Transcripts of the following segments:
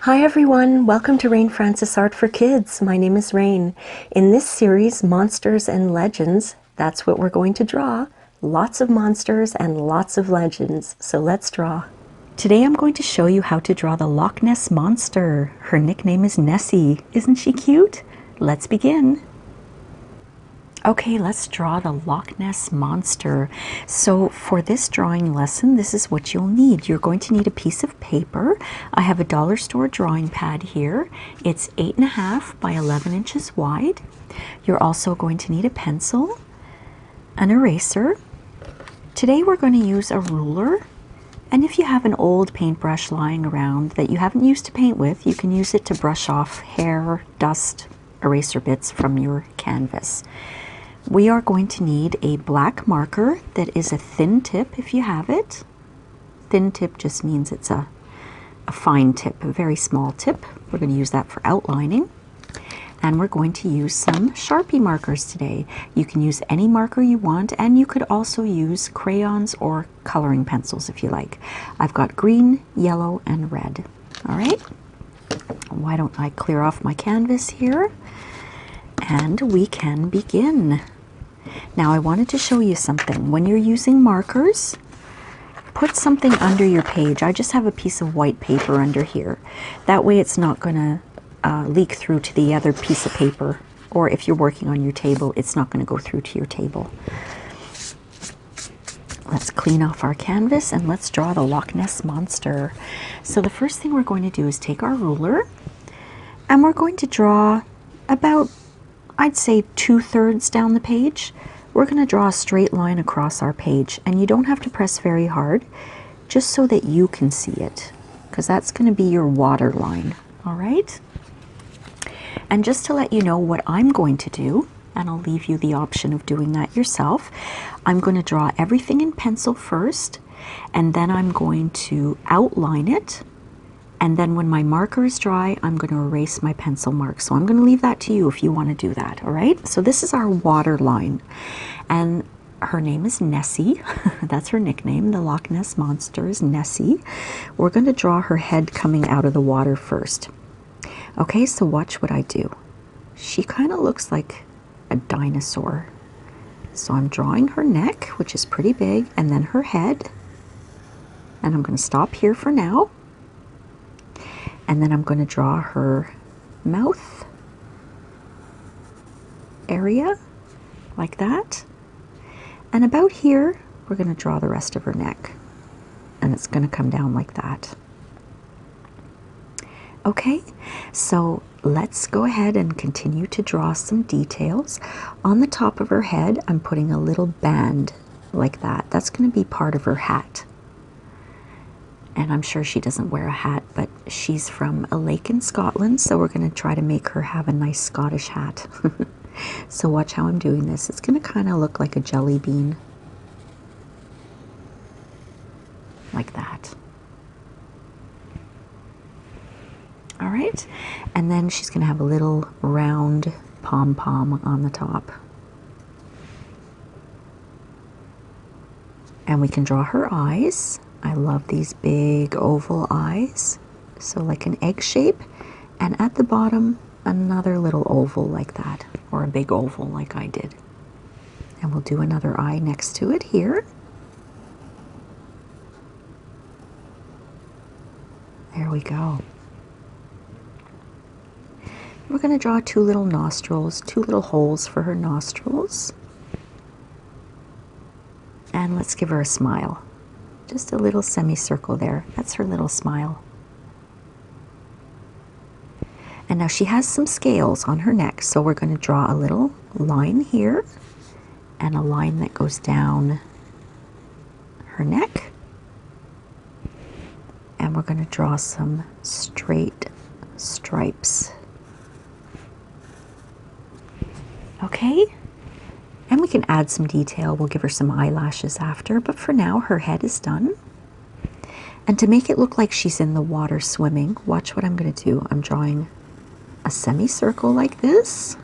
Hi everyone, welcome to Rain Francis Art for Kids. My name is Rain. In this series, Monsters and Legends, that's what we're going to draw. Lots of monsters and lots of legends, so let's draw. Today I'm going to show you how to draw the Loch Ness Monster. Her nickname is Nessie. Isn't she cute? Let's begin. Okay, let's draw the Loch Ness Monster. So for this drawing lesson, this is what you'll need. You're going to need a piece of paper. I have a dollar store drawing pad here. It's 8.5 by 11 inches wide. You're also going to need a pencil, an eraser. Today we're going to use a ruler. And if you have an old paintbrush lying around that you haven't used to paint with, you can use it to brush off hair, dust, eraser bits from your canvas. We are going to need a black marker that is a thin tip if you have it. Thin tip just means it's a fine tip, a very small tip. We're going to use that for outlining. And we're going to use some Sharpie markers today. You can use any marker you want, and you could also use crayons or coloring pencils if you like. I've got green, yellow, and red. All right. Why don't I clear off my canvas here? And we can begin. Now I wanted to show you something. When you're using markers, put something under your page. I just have a piece of white paper under here. That way it's not going to leak through to the other piece of paper. Or if you're working on your table, it's not going to go through to your table. Let's clean off our canvas and let's draw the Loch Ness Monster. So the first thing we're going to do is take our ruler and we're going to draw about, I'd say, 2/3 down the page. We're going to draw a straight line across our page, and you don't have to press very hard, just so that you can see it, because that's going to be your water line, all right? And just to let you know what I'm going to do, and I'll leave you the option of doing that yourself, I'm going to draw everything in pencil first, and then I'm going to outline it. And then when my marker is dry, I'm going to erase my pencil mark. So I'm going to leave that to you if you want to do that, all right? So this is our water line. And her name is Nessie. That's her nickname. The Loch Ness Monster is Nessie. We're going to draw her head coming out of the water first. Okay, so watch what I do. She kind of looks like a dinosaur. So I'm drawing her neck, which is pretty big, and then her head. And I'm going to stop here for now. And then I'm going to draw her mouth area, like that. And about here, we're going to draw the rest of her neck. And it's going to come down like that. Okay, so let's go ahead and continue to draw some details. On the top of her head, I'm putting a little band like that. That's going to be part of her hat. And I'm sure she doesn't wear a hat, but she's from a lake in Scotland, so we're going to try to make her have a nice Scottish hat. So watch how I'm doing this. It's going to kind of look like a jelly bean. Like that. All right. And then she's going to have a little round pom-pom on the top. And we can draw her eyes. I love these big oval eyes, so like an egg shape, and at the bottom another little oval like that, or a big oval like I did. And we'll do another eye next to it here. There we go. We're going to draw two little nostrils, two little holes for her nostrils. And let's give her a smile. Just a little semicircle there. That's her little smile. And now she has some scales on her neck, so we're going to draw a little line here and a line that goes down her neck. And we're going to draw some straight stripes. Okay? And we can add some detail. We'll give her some eyelashes after, but for now her head is done. And to make it look like she's in the water swimming, watch what I'm going to do. I'm drawing a semicircle like this.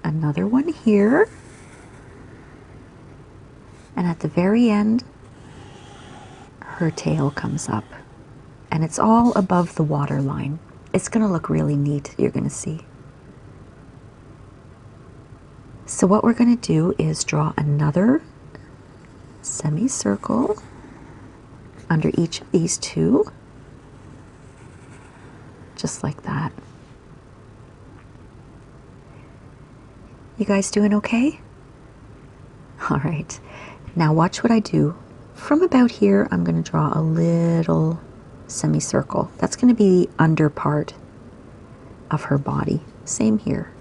Another one here. And at the very end, her tail comes up. and it's all above the water line. It's going to look really neat, you're going to see. So what we're going to do is draw another semicircle under each of these two, just like that. You guys doing okay? All right, now watch what I do. From about here, I'm going to draw a little semicircle. That's going to be the under part of her body. Same here.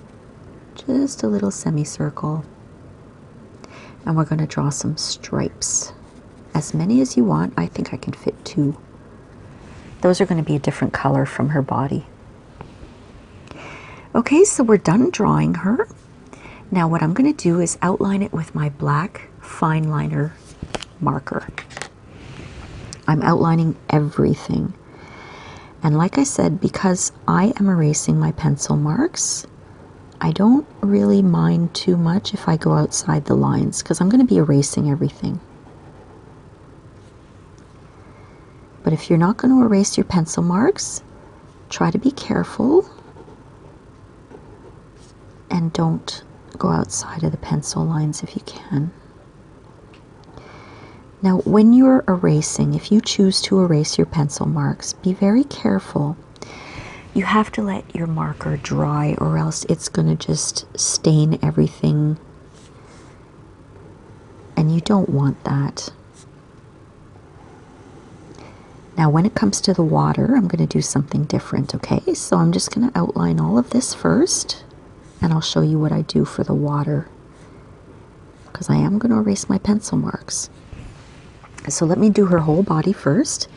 Just a little semicircle. And we're going to draw some stripes. As many as you want. I think I can fit 2. Those are going to be a different color from her body. Okay, so we're done drawing her. Now what I'm going to do is outline it with my black fine liner marker. I'm outlining everything. And like I said, because I am erasing my pencil marks, I don't really mind too much if I go outside the lines, because I'm going to be erasing everything. But if you're not going to erase your pencil marks, try to be careful and don't go outside of the pencil lines if you can. Now, when you're erasing, if you choose to erase your pencil marks, be very careful. You have to let your marker dry, or else it's going to just stain everything, and you don't want that. Now, when it comes to the water, I'm going to do something different, okay? So I'm just going to outline all of this first, and I'll show you what I do for the water, because I am going to erase my pencil marks. So let me do her whole body first,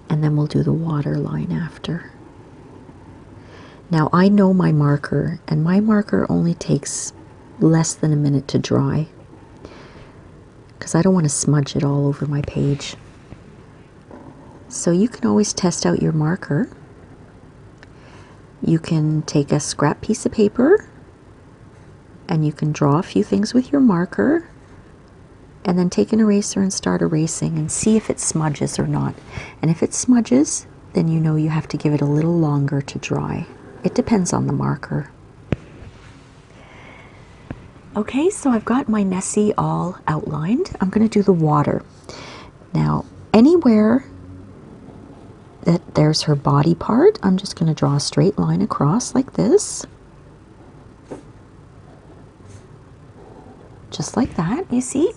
and then we'll do the water line after. Now I know my marker, and my marker only takes less than a minute to dry, because I don't want to smudge it all over my page. So you can always test out your marker. You can take a scrap piece of paper, and you can draw a few things with your marker, and then take an eraser and start erasing and see if it smudges or not. And if it smudges, then you know you have to give it a little longer to dry. It depends on the marker. Okay, so I've got my Nessie all outlined. I'm going to do the water. Now, anywhere that there's her body part, I'm just going to draw a straight line across like this. Just like that, you see?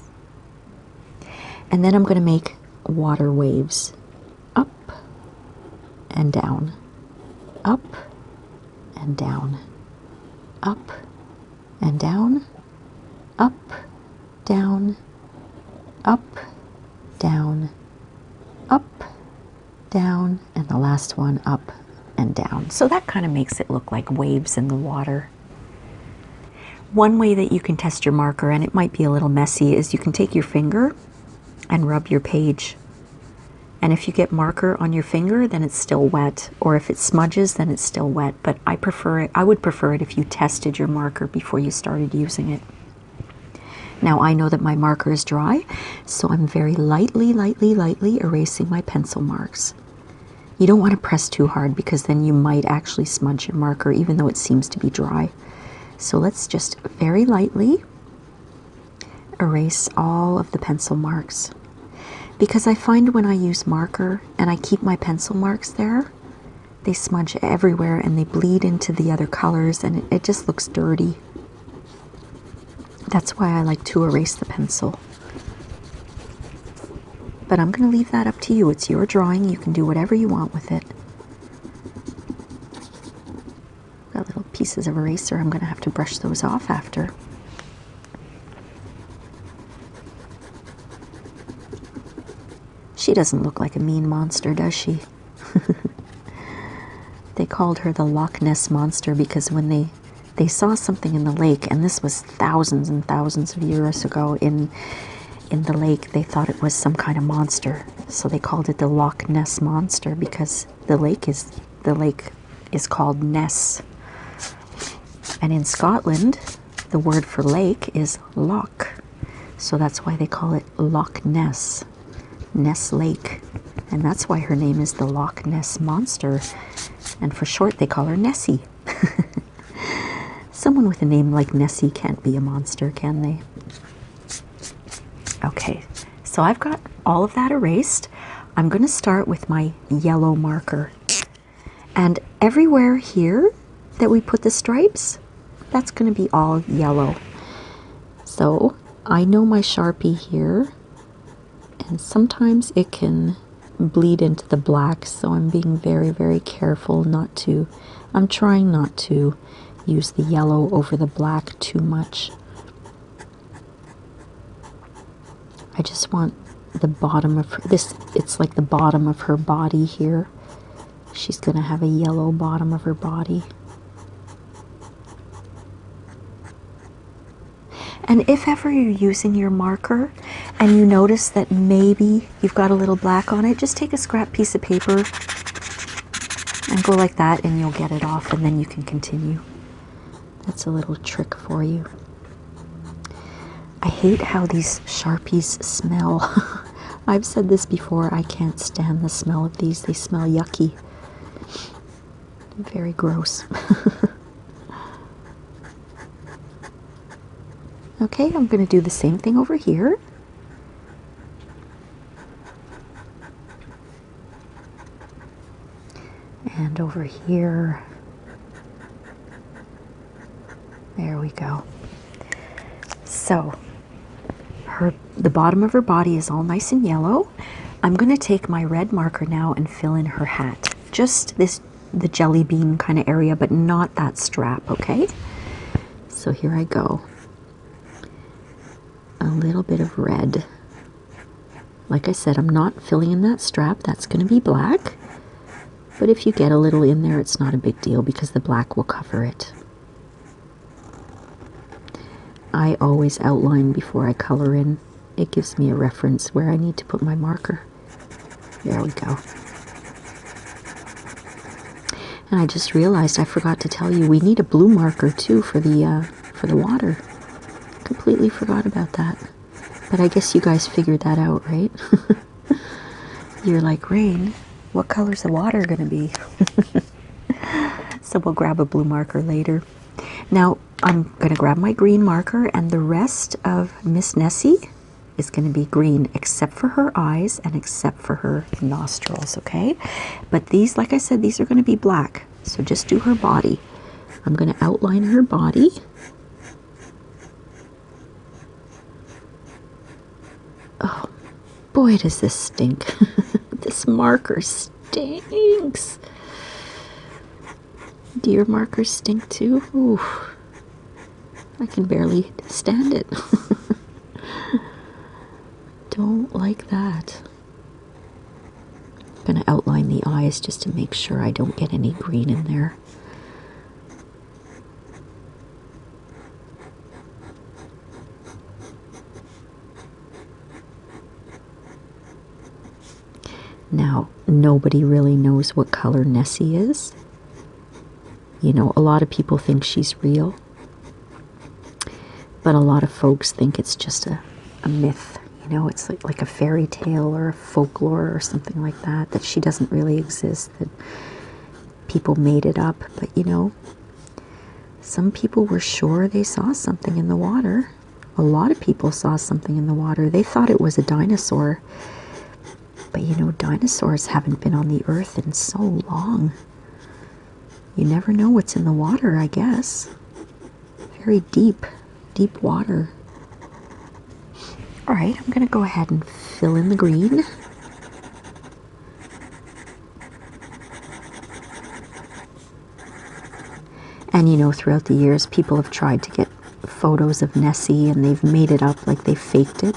And then I'm going to make water waves up and down, up and down, up and down, up, down, up, down, up, down, and the last one up and down. So that kind of makes it look like waves in the water. One way that you can test your marker, and it might be a little messy, is you can take your finger and rub your page. And if you get marker on your finger, then it's still wet. Or if it smudges, then it's still wet. But I prefer it, I would prefer it if you tested your marker before you started using it. Now I know that my marker is dry, so I'm very lightly erasing my pencil marks. You don't want to press too hard, because then you might actually smudge your marker even though it seems to be dry. So let's just very lightly erase all of the pencil marks, because I find when I use marker and I keep my pencil marks there, they smudge everywhere and they bleed into the other colors, and it just looks dirty. That's why I like to erase the pencil. But I'm going to leave that up to you. It's your drawing. You can do whatever you want with it. Got little pieces of eraser. I'm going to have to brush those off after. She doesn't look like a mean monster, does she? They called her the Loch Ness Monster because when they saw something in the lake, and this was thousands and thousands of years ago in the lake, they thought it was some kind of monster. So they called it the Loch Ness Monster because the lake is called Ness. And in Scotland, the word for lake is loch. So that's why they call it Loch Ness. Ness Lake, And that's why her name is the Loch Ness Monster. And for short, they call her Nessie. Someone with a name like Nessie can't be a monster, can they? Okay, so I've got all of that erased. I'm going to start with my yellow marker. And everywhere here that we put the stripes, that's going to be all yellow. So I know my Sharpie here, and sometimes it can bleed into the black, so I'm being very, very careful not to, I'm trying not to use the yellow over the black too much. I just want the bottom of her, this, it's like the bottom of her body here. She's going to have a yellow bottom of her body. And if ever you're using your marker and you notice that maybe you've got a little black on it, just take a scrap piece of paper and go like that and you'll get it off, and then you can continue. That's a little trick for you. I hate how these Sharpies smell. I've said this before, I can't stand the smell of these. They smell yucky. Very gross. Okay, I'm going to do the same thing over here. And over here. There we go. So, the bottom of her body is all nice and yellow. I'm going to take my red marker now and fill in her hat. Just this, the jelly bean kind of area, but not that strap, okay? So here I go. A little bit of red. Like I said, I'm not filling in that strap. That's going to be black. But if you get a little in there, it's not a big deal because the black will cover it. I always outline before I color in. It gives me a reference where I need to put my marker. There we go. And I just realized I forgot to tell you we need a blue marker too for the water. Completely forgot about that. But I guess you guys figured that out, right? You're like, Rain, what color's the water going to be? So we'll grab a blue marker later. Now, I'm going to grab my green marker, and the rest of Miss Nessie is going to be green, except for her eyes and except for her nostrils, okay? But these, like I said, these are going to be black. So just do her body. I'm going to outline her body. Oh, boy, does this stink. This marker stinks. Do your markers stink too? Ooh, I can barely stand it. Don't like that. I'm going to outline the eyes just to make sure I don't get any green in there. Now, nobody really knows what color Nessie is. You know, a lot of people think she's real, but a lot of folks think it's just a myth. You know, it's like a fairy tale or a folklore or something like that, that she doesn't really exist, that people made it up. But, you know, some people were sure they saw something in the water. A lot of people saw something in the water. They thought it was a dinosaur. But, you know, dinosaurs haven't been on the earth in so long. You never know what's in the water, I guess. Very deep, deep water. All right, I'm going to go ahead and fill in the green. And, you know, throughout the years, people have tried to get photos of Nessie, and they've made it up like they faked it.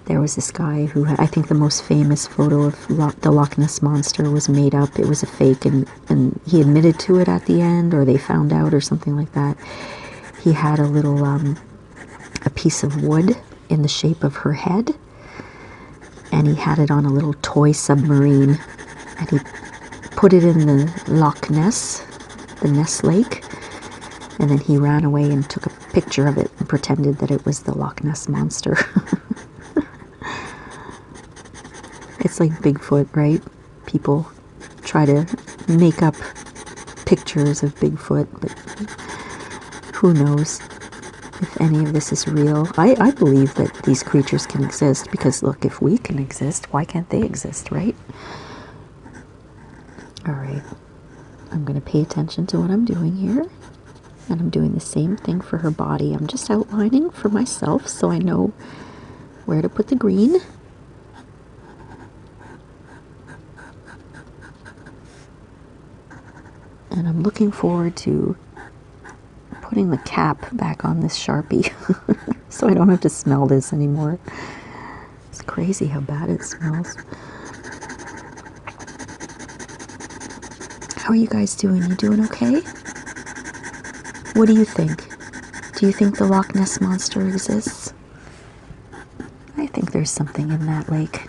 There was this guy who had, I think the most famous photo of the Loch Ness Monster was made up. It was a fake, and he admitted to it at the end, or they found out, or something like that. He had a little, a piece of wood in the shape of her head, and he had it on a little toy submarine, and he put it in the Loch Ness, the Ness Lake, and then he ran away and took a picture of it and pretended that it was the Loch Ness Monster. It's like Bigfoot, right? People try to make up pictures of Bigfoot, but who knows if any of this is real. I believe that these creatures can exist because, look, if we can exist, why can't they exist, right? All right, I'm going to pay attention to what I'm doing here. And I'm doing the same thing for her body. I'm just outlining for myself so I know where to put the green. And I'm looking forward to putting the cap back on this Sharpie so I don't have to smell this anymore. It's crazy how bad it smells. How are you guys doing? You doing okay? What do you think? Do you think the Loch Ness Monster exists? I think there's something in that lake.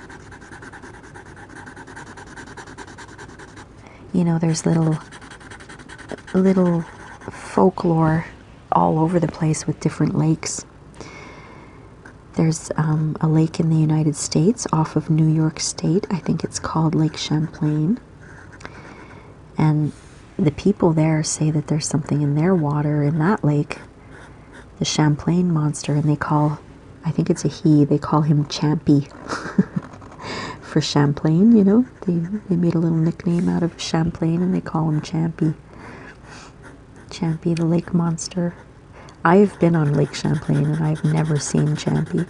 You know, there's little folklore all over the place with different lakes. There's a lake in the United States off of New York State. I think it's called Lake Champlain. And the people there say that there's something in their water in that lake, the Champlain monster, and they call, I think it's a he, they call him Champy for Champlain, you know. They made a little nickname out of Champlain and they call him Champy. Champy, the lake monster. I've been on Lake Champlain and I've never seen Champy.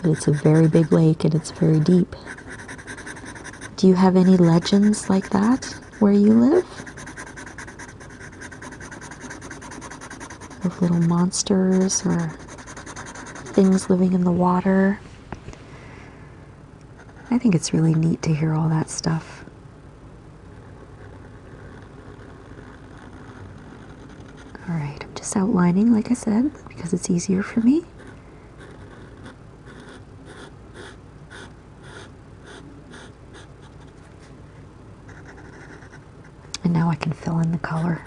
But it's a very big lake and it's very deep. Do you have any legends like that where you live? Of little monsters or things living in the water? I think it's really neat to hear all that stuff. All right, I'm just outlining, like I said, because it's easier for me. And now I can fill in the color.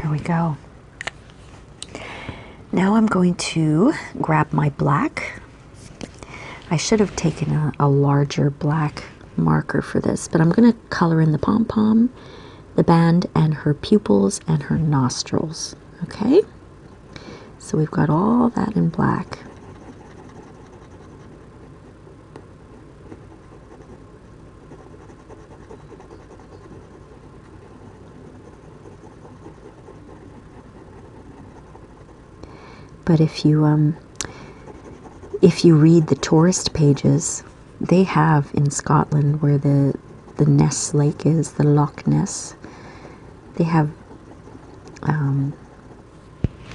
There we go. Now I'm going to grab my black. I should have taken a larger black marker for this, but I'm going to color in the pom-pom, the band, and her pupils and her nostrils. Okay? So we've got all that in black. But if you read the tourist pages, they have in Scotland where the Ness Lake is, the Loch Ness, they have, I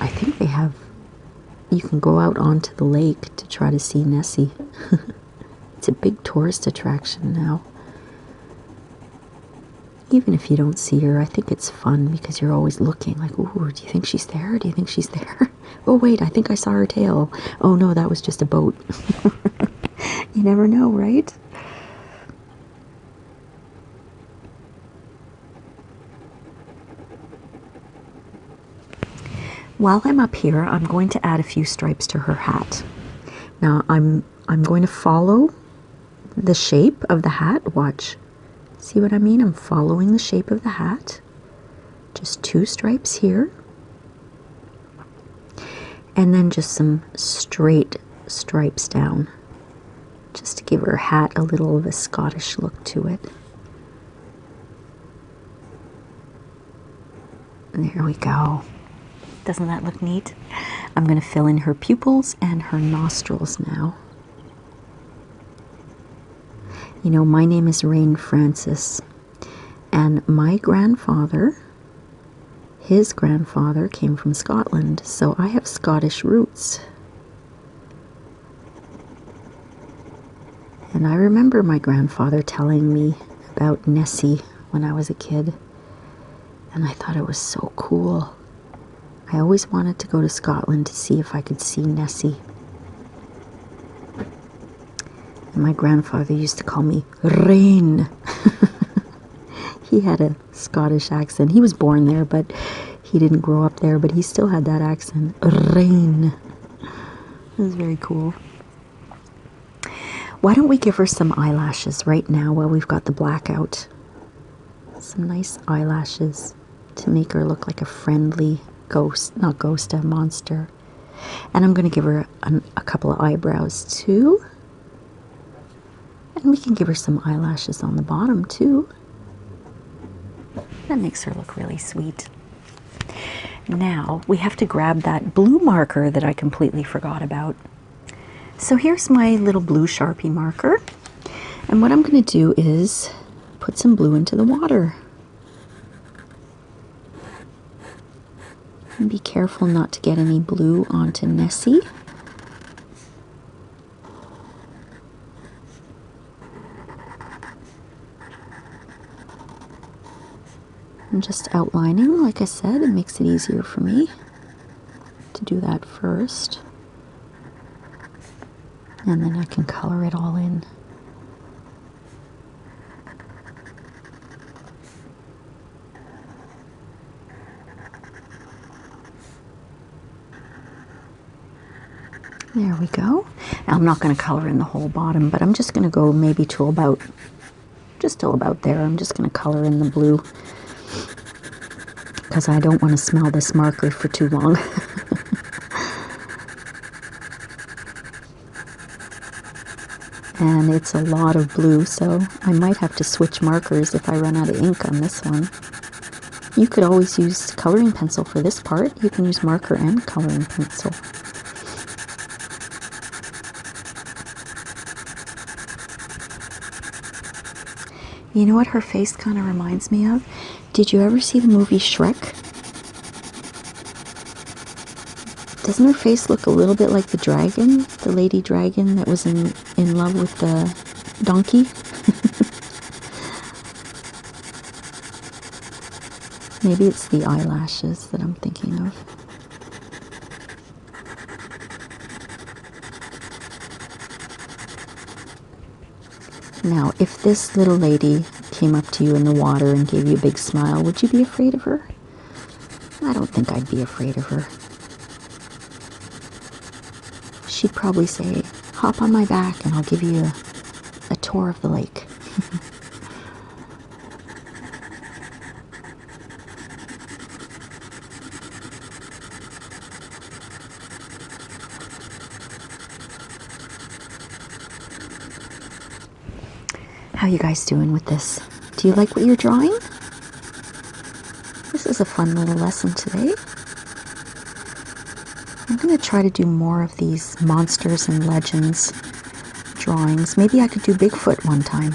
think they have, you can go out onto the lake to try to see Nessie. It's a big tourist attraction now. Even if you don't see her, I think it's fun because you're always looking like, ooh, do you think she's there? Do you think she's there? Oh, wait, I think I saw her tail. Oh, no, that was just a boat. You never know, right? While I'm up here, I'm going to add a few stripes to her hat. Now, I'm going to follow the shape of the hat. Watch. See what I mean? I'm following the shape of the hat. Just 2 stripes here. And then just some straight stripes down. Just to give her hat a little of a Scottish look to it. There we go. Doesn't that look neat? I'm going to fill in her pupils and her nostrils now. You know, my name is Rain Francis, and my grandfather, his grandfather came from Scotland, so I have Scottish roots. And I remember my grandfather telling me about Nessie when I was a kid, and I thought it was so cool. I always wanted to go to Scotland to see if I could see Nessie. My grandfather used to call me Rain. He had a Scottish accent. He was born there, but he didn't grow up there, but he still had that accent. Rain. It was very cool. Why don't we give her some eyelashes right now while we've got the blackout? Some nice eyelashes to make her look like a friendly ghost, not ghost, a monster. And I'm going to give her a couple of eyebrows too. And we can give her some eyelashes on the bottom too. That makes her look really sweet. Now we have to grab that blue marker that I completely forgot about. So here's my little blue Sharpie marker. And what I'm going to do is put some blue into the water. And be careful not to get any blue onto Nessie. I'm just outlining, like I said, it makes it easier for me to do that first. And then I can color it all in. There we go. Now, I'm not going to color in the whole bottom, but I'm just going to go maybe to about, just till about there. I'm just going to color in the blue because I don't want to smell this marker for too long. And it's a lot of blue, so I might have to switch markers if I run out of ink on this one. You could always use coloring pencil for this part. You can use marker and coloring pencil. You know what her face kind of reminds me of? Did you ever see the movie Shrek? Doesn't her face look a little bit like the dragon? The lady dragon that was in love with the donkey? Maybe it's the eyelashes that I'm thinking of. Now, if this little lady came up to you in the water and gave you a big smile, would you be afraid of her? I don't think I'd be afraid of her. She'd probably say, hop on my back and I'll give you a tour of the lake. How you guys doing with this? Do you like what you're drawing? This is a fun little lesson today. I'm going to try to do more of these monsters and legends drawings. Maybe I could do Bigfoot one time.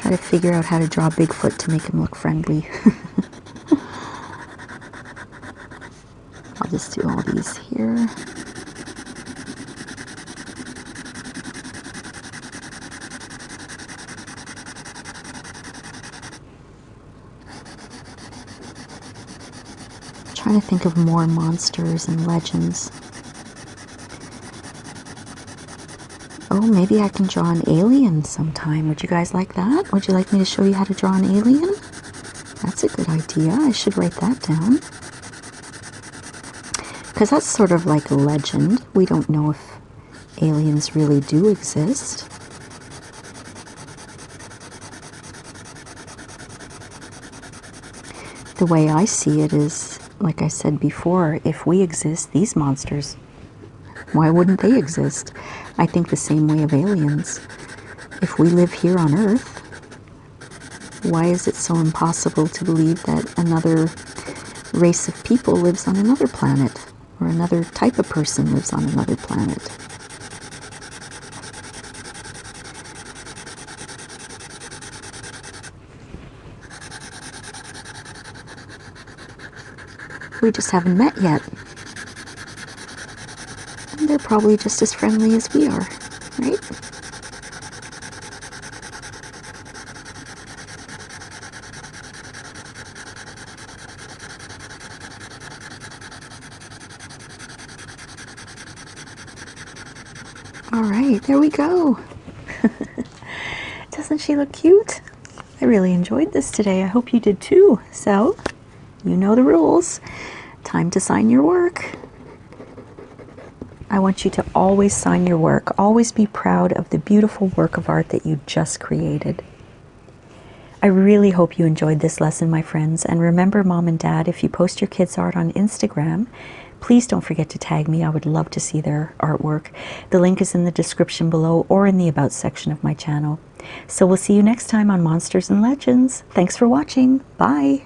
Try to figure out how to draw Bigfoot to make him look friendly. I'll just do all these here. Trying to think of more monsters and legends. Oh, maybe I can draw an alien sometime. Would you guys like that? Would you like me to show you how to draw an alien? That's a good idea. I should write that down. Because that's sort of like a legend. We don't know if aliens really do exist. The way I see it is, like I said before, if we exist, these monsters, why wouldn't they exist? I think the same way of aliens. If we live here on Earth, why is it so impossible to believe that another race of people lives on another planet, or another type of person lives on another planet? We just haven't met yet. And they're probably just as friendly as we are, right? All right, there we go. Doesn't she look cute? I really enjoyed this today. I hope you did too. So, you know the rules. Time to sign your work. I want you to always sign your work. Always be proud of the beautiful work of art that you just created. I really hope you enjoyed this lesson, my friends. And remember, Mom and Dad, if you post your kids' art on Instagram, please don't forget to tag me. I would love to see their artwork. The link is in the description below or in the About section of my channel. So we'll see you next time on Monsters and Legends. Thanks for watching. Bye.